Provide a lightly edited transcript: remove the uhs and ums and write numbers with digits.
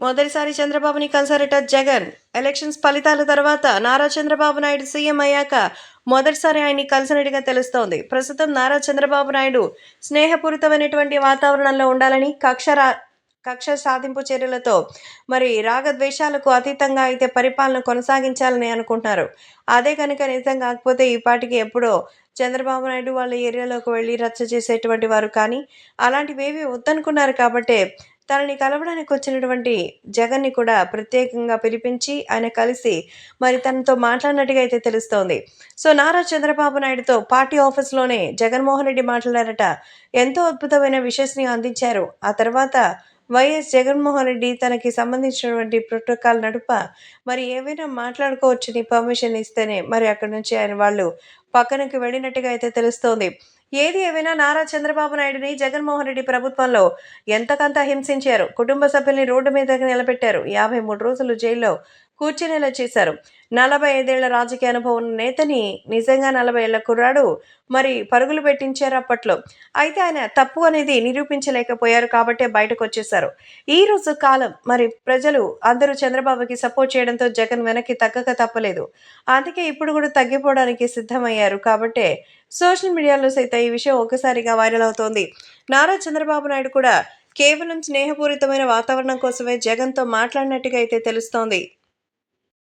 మొదటిసారి చంద్రబాబుని కలిసారట జగన్. ఎలక్షన్స్ ఫలితాల తర్వాత నారా చంద్రబాబు నాయుడు సీఎం అయ్యాక మొదటిసారి ఆయన్ని కలిసినట్టుగా తెలుస్తోంది. ప్రస్తుతం నారా చంద్రబాబు నాయుడు స్నేహపూరితమైనటువంటి వాతావరణంలో ఉండాలని కక్ష సాధింపు చర్యలతో రాగద్వేషాలకు అతీతంగా అయితే పరిపాలన కొనసాగించాలని అనుకుంటున్నారు. అదే కనుక నిజం కాకపోతే ఈ పాటికి ఎప్పుడో చంద్రబాబు నాయుడు వాళ్ళ ఏరియాలోకి వెళ్ళి రచ్చ చేసేటువంటి వారు, కానీ అలాంటివేవి వద్దనుకున్నారు కాబట్టే తనని కలవడానికి వచ్చినటువంటి జగన్‌ని కూడా ప్రత్యేకంగా పిలిపించి ఆయన కలిసి తనతో మాట్లాడినట్టుగా అయితే తెలుస్తోంది. సో, నారా చంద్రబాబు నాయుడుతో పార్టీ ఆఫీస్‌లోనే జగన్మోహన్ రెడ్డి మాట్లాడారట. ఎంతో అద్భుతమైన విషెస్‌ని అందించారు. ఆ తర్వాత వైఎస్ జగన్మోహన్ రెడ్డి తనకి సంబంధించినటువంటి ప్రోటోకాల్ నడుప ఏవైనా మాట్లాడుకోవచ్చని పర్మిషన్ ఇస్తేనే అక్కడి నుంచి వాళ్ళు పక్కనకి వెళ్ళినట్టుగా అయితే తెలుస్తోంది. ఏది ఏమైనా నారా చంద్రబాబు నాయుడుని జగన్మోహన్ రెడ్డి ప్రభుత్వంలో ఎంతకంత హింసించారు. కుటుంబ సభ్యుల్ని రోడ్డు మీదకి నిలబెట్టారు. 53 రోజులు జైల్లో కూర్చునేలా చేశారు. 45 ఏళ్ల రాజకీయ అనుభవం ఉన్న నేతని నిజంగా 40 ఏళ్ల కుర్రాడు పరుగులు పెట్టించారు అప్పట్లో. అయితే ఆయన తప్పు అనేది నిరూపించలేకపోయారు కాబట్టే బయటకొచ్చేశారు. ఈ రోజు కాలం ప్రజలు అందరూ చంద్రబాబుకి సపోర్ట్ చేయడంతో జగన్ వెనక్కి తగ్గక తప్పలేదు. అందుకే ఇప్పుడు కూడా తగ్గిపోవడానికి సిద్ధమయ్యారు కాబట్టే సోషల్ మీడియాలో సైతం ఈ విషయం ఒక్కసారిగా వైరల్ అవుతోంది. నారా చంద్రబాబు నాయుడు కూడా కేవలం స్నేహపూరితమైన వాతావరణం కోసమే జగన్‌తో మాట్లాడినట్టుగా అయితే తెలుస్తోంది.